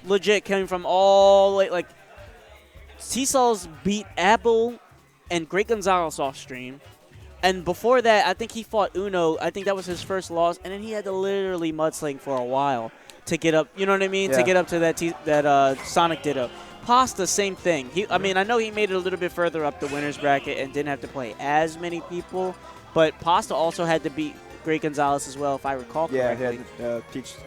legit came from all like T-Cells beat Apple and Great Gonzalez off stream. And before that, I think he fought Uno. I think that was his first loss. And then he had to literally mudsling for a while to get up. You know what I mean? Yeah. To get up to that Sonic Ditto. Pasta, same thing. I mean, I know he made it a little bit further up the winner's bracket and didn't have to play as many people. But Pasta also had to beat Great Gonzalez as well, if I recall correctly. Yeah, he had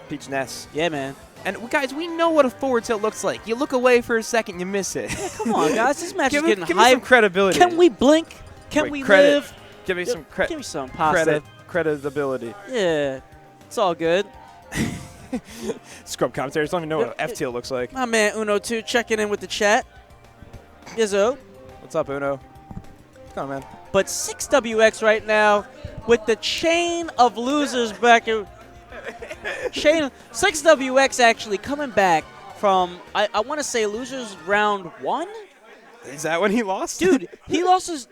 Peach Ness. Yeah, man. And, guys, we know what a forward tilt looks like. You look away for a second, you miss it. Yeah, come on, guys. This match is getting hype. Give me some credibility. Can we blink? Can we live? Give me some Give me some Pasta. credibility. Yeah. It's all good. Scrub commentators don't even know what F-Tilt looks like. My man Uno2 checking in with the chat. Izzo. What's up, Uno? Come on, man. But 6WX right now with the chain of losers bracket. 6WX actually coming back from, I want to say, losers round 1? Is that when he lost? Dude, he lost to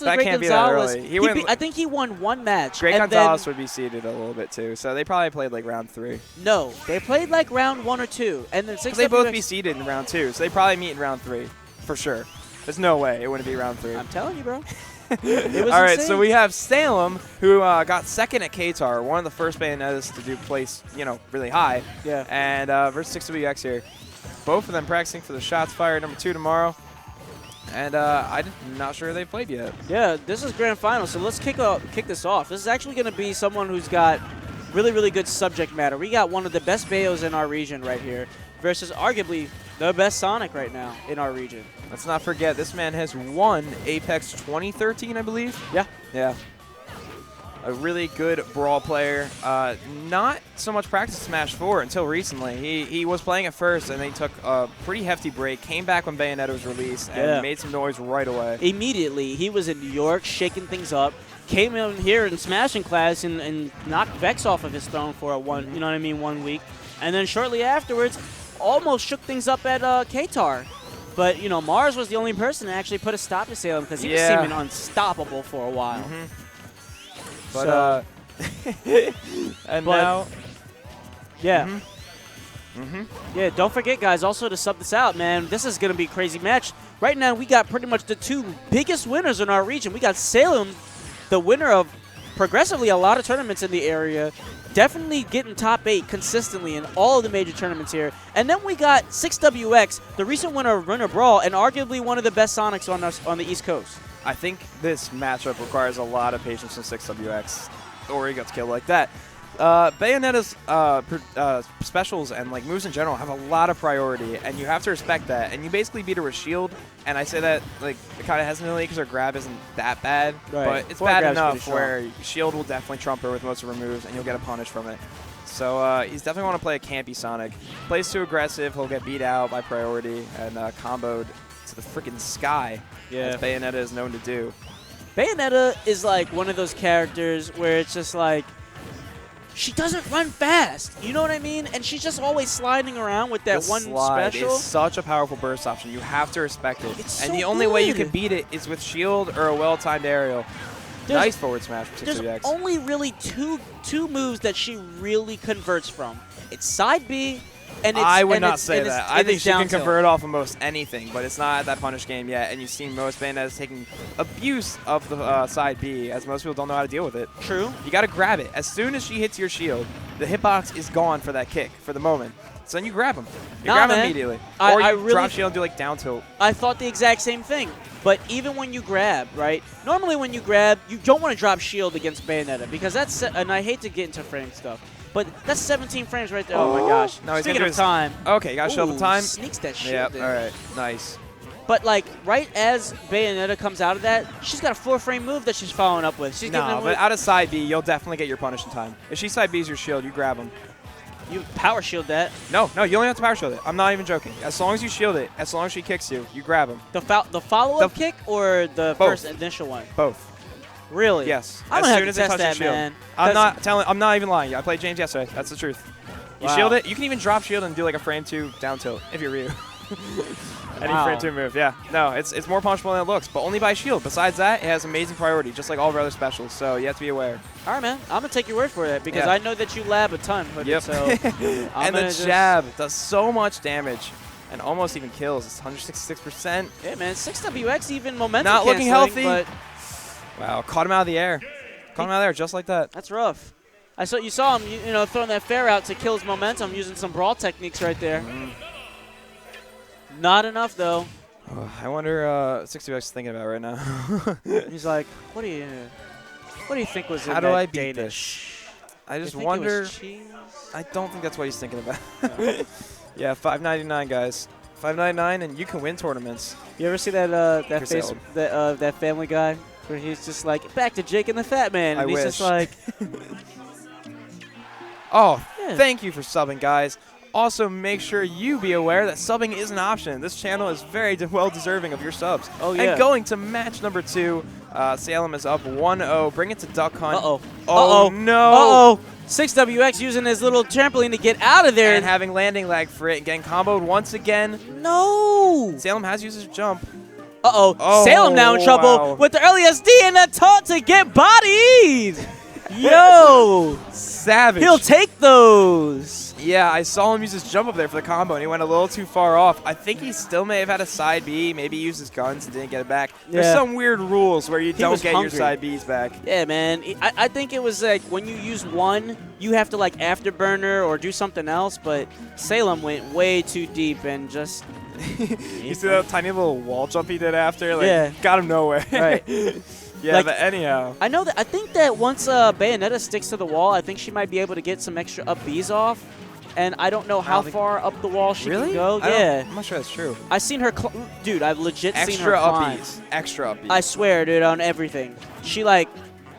That Great can't be that Gonzalez. early. I think he won one match. Great and Gonzalez would be seeded a little bit, too. So they probably played like round 3. No, they played like round 1 or 2. And then 6WX. They both be seeded in round 2, so they probably meet in round 3, for sure. There's no way it wouldn't be round 3. I'm telling you, bro. All right, so we have Salem, who got second at Qatar, one of the first Bayonettas to do place, really high. Yeah. And versus 6WX here. Both of them practicing for the shots fired number 2 tomorrow. And I'm not sure they've played yet. Yeah, this is grand final, so let's kick this off. This is actually going to be someone who's got really, really good subject matter. We got one of the best Bayos in our region right here versus arguably the best Sonic right now in our region. Let's not forget, this man has won Apex 2013, I believe. Yeah. Yeah. A really good brawl player. Not so much practice Smash 4 until recently. He was playing at first, and then he took a pretty hefty break, came back when Bayonetta was released, and made some noise right away. Immediately, he was in New York shaking things up, came in here in Smashing class and knocked Vex off of his throne for 1 week. And then shortly afterwards, almost shook things up at Qatar. But, Mars was the only person to actually put a stop to Salem because he was seeming unstoppable for a while. But, now. Yeah. Yeah, don't forget, guys, also to sub this out, man, this is going to be a crazy match. Right now, we got pretty much the 2 biggest winners in our region. We got Salem, the winner of progressively a lot of tournaments in the area, definitely getting top 8 consistently in all of the major tournaments here. And then we got 6WX, the recent winner of Winter Brawl, and arguably one of the best Sonics on the East Coast. I think this matchup requires a lot of patience from 6WX, or he gets killed like that. Bayonetta's specials and moves in general have a lot of priority, and you have to respect that. And you basically beat her with shield, and I say that kind of hesitantly because her grab isn't that bad, but it's bad enough where shield will definitely trump her with most of her moves, and you'll get a punish from it. So he's definitely want to play a campy Sonic. Plays too aggressive, he'll get beat out by priority and comboed to the freaking sky, as Bayonetta is known to do. Bayonetta is one of those characters where it's just she doesn't run fast. You know what I mean? And she's just always sliding around with that one special. It's such a powerful burst option. You have to respect it. It's and so the only way you good. can beat it is with shield or a well-timed aerial. Nice forward smash from 6WX. There's only really two moves that she really converts from. It's side B, and it's I would not say that. I think she can tilt. convert off of most anything, but it's not at that punish game yet. And you've seen most Bayonettas taking abuse of the side B, as most people don't know how to deal with it. True. You got to grab it. As soon as she hits your shield, the hitbox is gone for that kick for the moment. So then you grab him. You grab him immediately. Or you really drop shield and do down tilt. I thought the exact same thing. But even when you grab, right? Normally when you grab, you don't want to drop shield against Bayonetta because that's, and I hate to get into frame stuff, but that's 17 frames right there. Oh, my gosh. No, he's Speaking of time. Okay, got to shield the time. Sneaks that shield in. All right, nice. But right as Bayonetta comes out of that, she's got a 4-frame move that she's following up with. But out of side B, you'll definitely get your punish in time. If she side B's your shield, you grab him. You power shield that. No, you only have to power shield it. I'm not even joking. As long as you shield it, as long as she kicks you, you grab him. The follow-up kick or the first initial one? Both. Really? Yes. I'm as gonna soon have as to it test touches that, shield. man. I'm not even lying. I played James yesterday. That's the truth. You shield it. You can even drop shield and do a frame 2 down tilt if you're Ryu. Any frame 2 move, yeah. No, it's more punishable than it looks, but only by shield. Besides that, it has amazing priority, just like all of our other specials, so you have to be aware. All right, man. I'm going to take your word for that because I know that you lab a ton. Yep. So and the jab does so much damage and almost even kills. It's 166%. Yeah, man. 6WX even momentum not looking healthy. But wow, caught him out of the air. Caught him out of there just like that. That's rough. You saw him, you know, throwing that fair out to kill his momentum using some brawl techniques right there. Not enough, though. I wonder 6WX is thinking about right now. He's like, what do you think was in How do that I beat Danish? this? I just think wonder. It was cheese? I don't think that's what he's thinking about. No. Yeah, $5.99, guys. $5.99, and you can win tournaments. You ever see that that Family Guy where he's just like, back to Jake and the Fat Man, and he's just like, oh, yeah. Thank you for subbing, guys. Also, make sure you be aware that subbing is an option. This channel is very well deserving of your subs. Oh, yeah. And going to match number 2, Salem is up 1-0. Bring it to Duck Hunt. Uh-oh. Oh, no. 6WX using his little trampoline to get out of there. And having landing lag for it and getting comboed once again. No. Salem has used his jump. Uh-oh. Oh, Salem now in trouble wow. with the early SD and a taunt to get bodied. Yo. Savage. He'll take those. Yeah, I saw him use his jump up there for the combo, and he went a little too far off. I think he still may have had a side B, maybe used his guns and didn't get it back. There's some weird rules where you don't get your side Bs back. Yeah, man. I think it was like when you use one, you have to like afterburner or do something else, but Salem went way too deep and just... You see that tiny little wall jump he did after? Like, yeah. Got him nowhere. Right. Yeah, like, but anyhow. I think that once Bayonetta sticks to the wall, I think she might be able to get some extra up Bs off. And I don't know how far up the wall she can go. Yeah. I'm not sure that's true. I've seen her, dude, I've legit seen her Extra climb. up Bs. Extra up Bs. I swear, dude, on everything. She, like,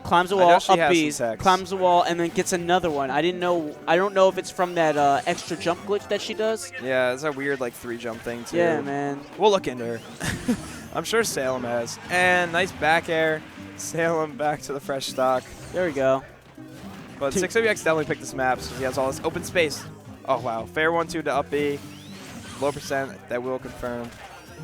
climbs the wall, up Bs, climbs the wall, and then gets another one. I don't know if it's from that extra jump glitch that she does. Yeah, it's a weird, like, 3-jump thing, too. Yeah, man. We'll look into her. I'm sure Salem has. And nice back air. Salem back to the fresh stock. There we go. But 6WX definitely picked this map, so he has all this open space. Oh, wow. Fair 1-2 to up B. Low percent. That will confirm.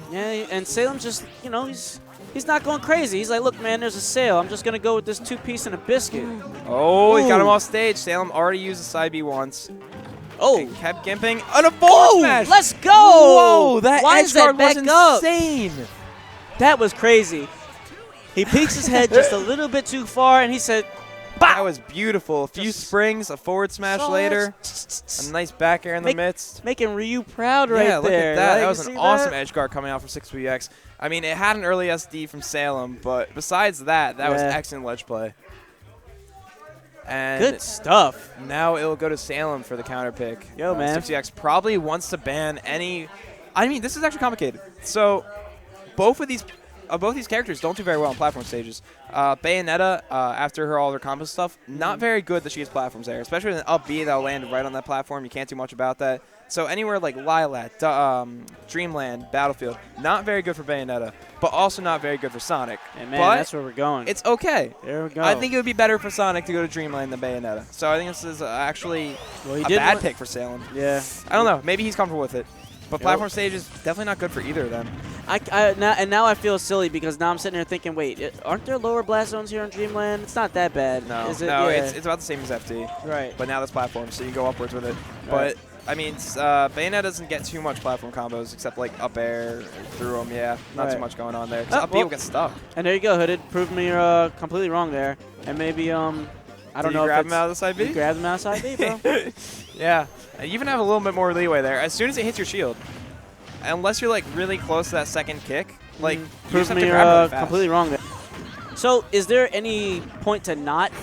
Yeah, and Salem's just, you know, he's not going crazy. He's like, look, man, there's a sale. I'm just going to go with this 2-piece and a biscuit. Oh, he got him off stage. Salem already used the side B once. Oh. And kept gimping. And a forward smash. Let's go. Whoa, that Why edge is that guard back was up? insane. That was crazy. He peeks his head just a little bit too far, and he said, bah! That was beautiful. A few springs, a forward smash later, a nice back air in the midst. Making Ryu proud right there. Yeah, look at that. Like, that was an awesome edge guard coming out from 6WX. I mean, it had an early SD from Salem, but besides that, that was excellent ledge play. And good stuff. Now it'll go to Salem for the counter pick. Yo, man. 6WX probably wants to ban any... I mean, this is actually complicated. So both these characters don't do very well on platform stages. Bayonetta, after all her combo stuff, not very good that she has platforms there, especially with an up B that'll land right on that platform. You can't do much about that. So anywhere like Lilac, Dreamland, Battlefield, not very good for Bayonetta, but also not very good for Sonic. And man, but that's where we're going. It's okay. There we go. I think it would be better for Sonic to go to Dreamland than Bayonetta. So I think this is actually a bad pick for Salem. Yeah. I don't know. Maybe he's comfortable with it. But platform stage is definitely not good for either of them. Now I feel silly because now I'm sitting here thinking, wait, aren't there lower blast zones here in Dreamland? It's not that bad. No, is it? No, yeah. it's about the same as FD. Right. But now there's platform, so you go upwards with it. Right. But, I mean, Bayonetta doesn't get too much platform combos except, like, up air through them. Yeah, not too much going on there. Up B will get stuck. And there you go, Hooded. Proved me completely wrong there. And maybe, I don't know if grab him out of the side B? You grabbed him out of the side B, bro. Yeah. You even have a little bit more leeway there. As soon as it hits your shield, unless you're like really close to that second kick, like you just have to grab it really fast. Completely wrong there. So is there any point to not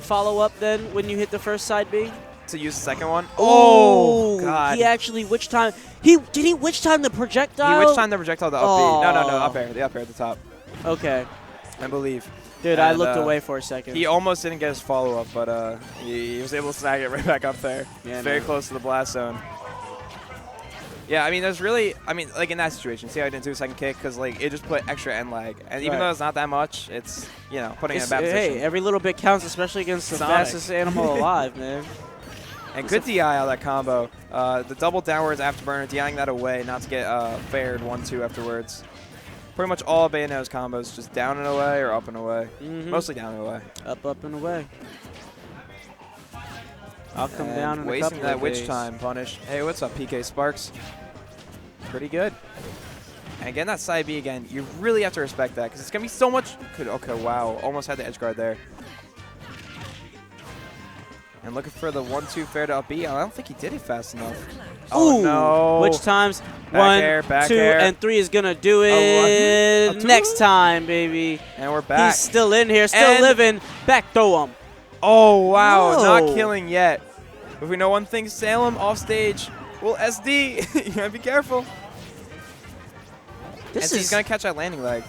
follow up then when you hit the first side B? To use the second one? Oh, God. He actually witch time. Did he witch time the projectile? He witch time the projectile to up B. No, up air. The up air at the top. Okay. I believe. Dude, and I looked away for a second. He almost didn't get his follow up, but he was able to snag it right back up there. Yeah, very close to the blast zone. Yeah, I mean, there's really, like in that situation, see how I didn't do a second kick? Because, like, it just put extra end lag. And even though it's not that much, it's, you know, putting it in a bad position. Hey, every little bit counts, especially against the fastest animal alive, man. And good DI out of that combo. The double downwards afterburner, DIing that away, not to get fared 1-2 afterwards. Pretty much all Bayonetta's combos, just down and away or up and away. Mostly down and away. Up and away. I'll come down in a wasting couple that of witch days. time punish. Hey, what's up, PK Sparks? Pretty good. And getting that side B again, you really have to respect that because it's going to be so much. Okay, wow. Almost had the edge guard there. And looking for the 1-2 fair to up B. I don't think he did it fast enough. Oh, Ooh, no. Which times? Back 1, 2, air. and 3 is going to do it next time, baby. And we're back. He's still in here, still living. Back throw him. Oh, wow. Whoa. Not killing yet. If we know one thing, Salem off stage will SD. You gotta be careful. He's going to catch that landing leg.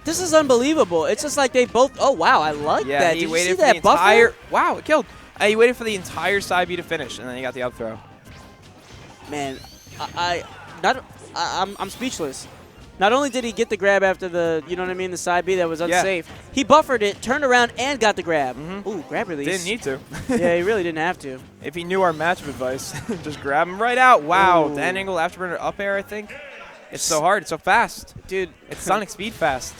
This is unbelievable. It's just like they both. Oh, wow. I like that. Did you see that buffer? Wow, it killed. He waited for the entire side B to finish, and then he got the up throw. Man, I'm speechless. Not only did he get the grab after the, you know what I mean, the side B that was unsafe, he buffered it, turned around, and got the grab. Ooh, grab release. Didn't need to. Yeah, he really didn't have to. If he knew our matchup advice, just grab him right out. Wow, Ooh. the end angle afterburner up air, I think. It's so hard. It's so fast. Dude. It's Sonic speed fast.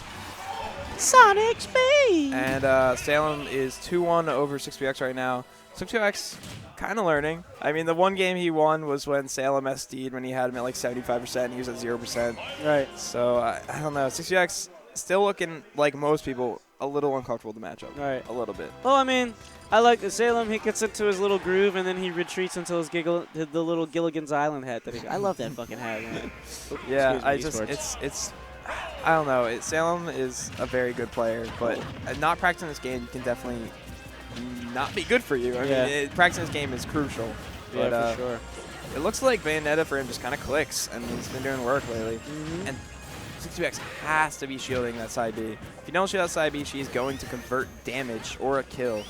Sonic speed. And Salem is 2-1 over 6WX right now. 6WX kind of learning. I mean, the one game he won was when Salem SD'd when he had him at like 75%. He was at 0%. Right. So, I don't know. 6WX still looking like most people a little uncomfortable to match up. Right. A little bit. Well, I mean, I like the Salem. He gets into his little groove, and then he retreats until his the little Gilligan's Island hat. I love that fucking hat, man. Yeah, Excuse me, it's I don't know. Salem is a very good player, but not practicing this game can definitely not be good for you. I mean, practicing this game is crucial. Yeah, But, for sure. It looks like Bayonetta for him just kind of clicks, and he's been doing work lately. And 6WX has to be shielding that side B. If you don't shield that side B, she's going to convert damage or a kill.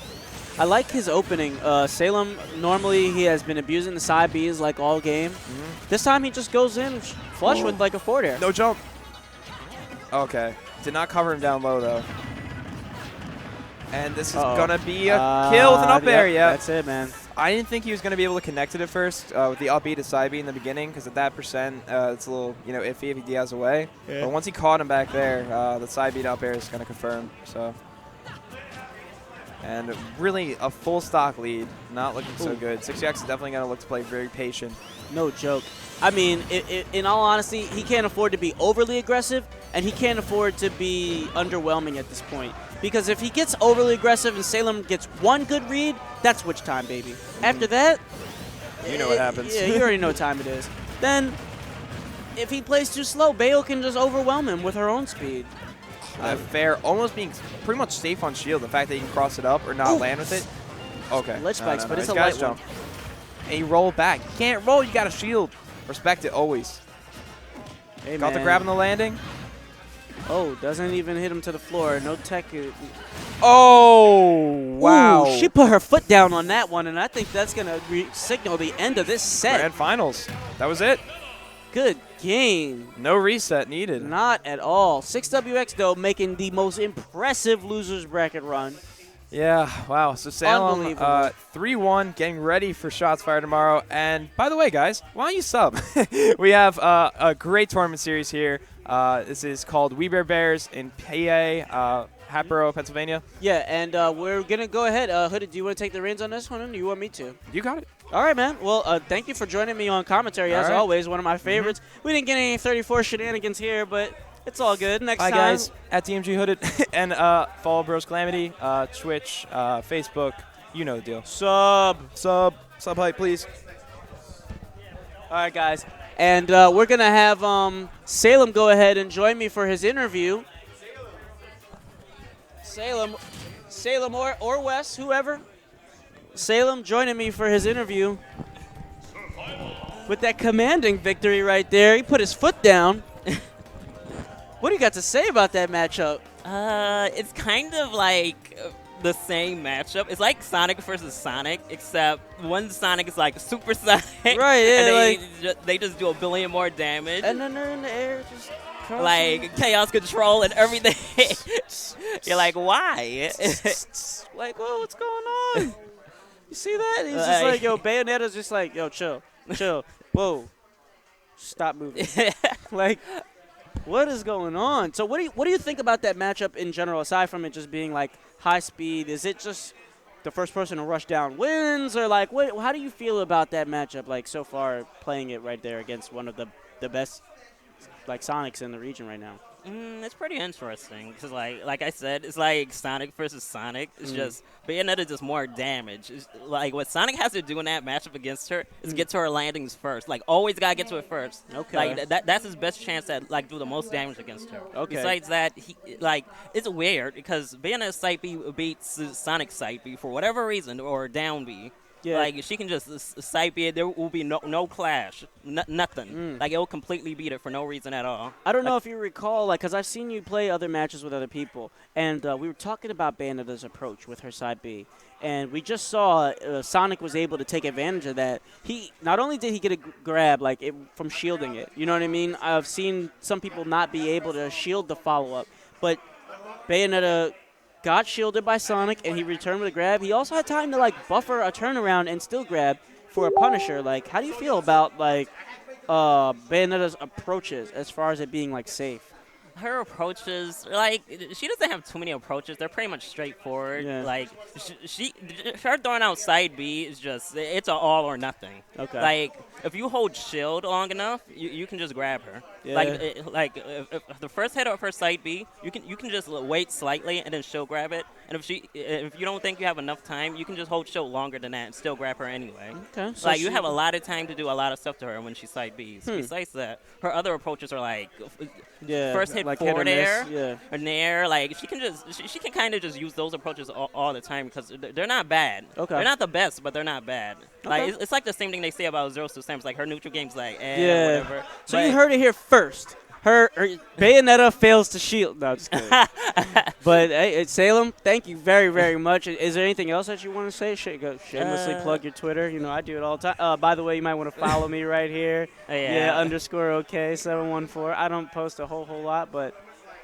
I like his opening. Salem, normally he has been abusing the side Bs like all game. This time he just goes in flush with like a forward air. No jump. Okay. Did not cover him down low, though. And this is going to be a kill with an up air. Yeah, that's it, man. I didn't think he was going to be able to connect it at first with the up B to side B in the beginning because at that percent, it's a little iffy if he DIs away. Yeah. But once he caught him back there, the side B to up air is going to confirm. So. And really a full stock lead, not looking so good. 6WX is definitely going to look to play very patient. No joke. I mean, in all honesty, he can't afford to be overly aggressive, and he can't afford to be underwhelming at this point. Because if he gets overly aggressive and Salem gets one good read, that's witch time, baby. After that, you know what happens. Yeah, you already know what time it is. Then, if he plays too slow, Bayo can just overwhelm him with her own speed. Fair, almost being pretty much safe on shield. The fact that you can cross it up or not land with it. Okay. Ledge spikes, but it's a light light jump. one. And you roll back. You can't roll, you got to shield. Respect it always. Hey, got man. the grab on the landing. Oh, doesn't even hit him to the floor. No tech. Oh, wow. Ooh, she put her foot down on that one, and I think that's going to signal the end of this set. Grand finals. That was it. Good game. No reset needed. Not at all. 6WX, though, making the most impressive losers bracket run. Yeah, wow. So Salem, 3-1, getting ready for Shots Fired tomorrow. And by the way, guys, why don't you sub? We have a great tournament series here. This is called Wii Bear B-Airs in PA, Hatboro, Pennsylvania. Yeah, and we're going to go ahead. Hooded, do you want to take the reins on this one, or do you want me to? You got it. All right, man. Well, thank you for joining me on commentary, as always. One of my favorites. We didn't get any 34 shenanigans here, but it's all good. Next time. Hi, guys. At DMG Hooded. And follow Bros Calamity, Twitch, Facebook. You know the deal. Sub hype, please. All right, guys. And we're going to have Salem go ahead and join me for his interview. Salem or Wes, whoever. Salem joining me for his interview with that commanding victory right there. He put his foot down. What do you got to say about that matchup? It's kind of like the same matchup. It's like Sonic versus Sonic, except one Sonic is like Super Sonic. Right, yeah. And they just do a billion more damage. And then they're in the air just like chaos control and everything. You're like, why? like, whoa, what's going on? You see that? He's just like, yo, Bayonetta's just like, yo, chill, whoa, stop moving. Like, what is going on? So what do you think about that matchup in general, aside from it just being like high speed? Is it just the first person to rush down wins, or like how do you feel about that matchup, like so far playing it right there against one of the best like Sonics in the region right now? It's pretty interesting because, like I said, it's like Sonic versus Sonic. It's just Bayonetta does more damage. It's like what Sonic has to do in that matchup against her is get to her landings first. Like always gotta get to it first. Okay. Like that's his best chance at like do the most damage against her. Okay. Besides that, it's weird because Bayonetta's side B beats Sonic's side B for whatever reason, or down B. Yeah. Like, she can just side B it. There will be no clash. Nothing. Like, it will completely beat it for no reason at all. I don't know if you recall, like, because I've seen you play other matches with other people, and we were talking about Bayonetta's approach with her side B, and we just saw Sonic was able to take advantage of that. He not only did he get a grab, like, from shielding it, you know what I mean? I've seen some people not be able to shield the follow-up, but Bayonetta got shielded by Sonic, and he returned with a grab. He also had time to, like, buffer a turnaround and still grab for a Punisher. Like, how do you feel about, like, Bayonetta's approaches as far as it being, like, safe? Her approaches, like, she doesn't have too many approaches. They're pretty much straightforward. Yeah. Like, her throwing out side B is just, it's an all or nothing. Okay. Like, if you hold shield long enough, you can just grab her. Yeah. Like, if the first hit of her side B, you can just wait slightly and then she'll grab it. And if you don't think you have enough time, you can just hold shield longer than that and still grab her anyway. Okay. So Like, you have a lot of time to do a lot of stuff to her when she side Bs. Besides that, her other approaches are like, first hit like forward air, yeah. or nair. Like, she can kind of just use those approaches all the time because they're not bad. Okay. They're not the best, but they're not bad. Like, Okay. it's like the same thing they say about Zero Suit Samus. Like, her neutral game's like, Yeah. whatever. So But you heard it here first. Her Bayonetta fails to shield. No, just kidding. But hey, Salem, thank you very, very much. Is there anything else that you want to say? Go shamelessly plug your Twitter. You know, I do it all the time. By the way, you might want to follow me right here. Yeah. _OK714. I don't post a whole lot, but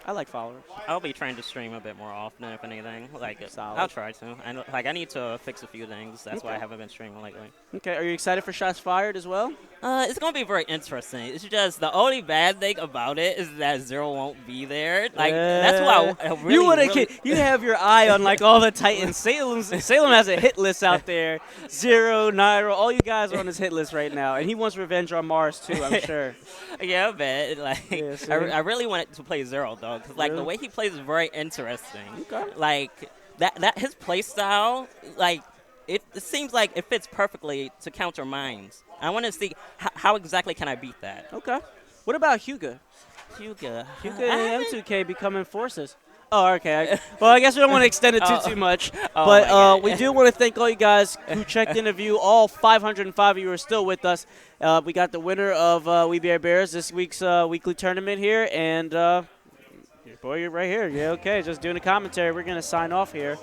I like followers. I'll be trying to stream a bit more often, if anything. Like, Solid. I'll try to. I need to fix a few things. That's why I haven't been streaming lately. Okay, are you excited for Shots Fired as well? It's going to be very interesting. It's just the only bad thing about it is that Zero won't be there. Like, that's why I really, you have your eye on, like, all the Titans. Salem has a hit list out there. Zero, Nairo, all you guys are on his hit list right now. And he wants revenge on Mars, too, I'm sure. Yeah, I bet. Like, Yeah, I really wanted to play Zero, though, because, like, the way he plays is very interesting. Okay. Like, that his play style, like, it seems like it fits perfectly to counter mines. I want to see how exactly can I beat that. Okay. What about Hyuga? Hyuga And M2K becoming forces. Oh, okay. Well, I guess we don't want to extend it too much. Oh But we do want to thank all you guys who checked in to view. All 505 of you are still with us. We got the winner of Wii Bear B-Airs this week's weekly tournament here. And your boy, you're right here. Yeah, okay. Just doing a commentary. We're going to sign off here.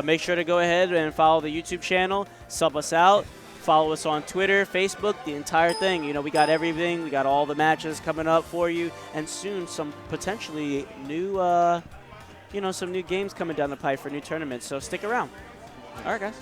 Make sure to go ahead and follow the YouTube channel. Sub us out. Follow us on Twitter, Facebook, the entire thing. You know, we got everything. We got all the matches coming up for you. And soon some potentially new, some new games coming down the pipe for new tournaments. So stick around. All right, guys.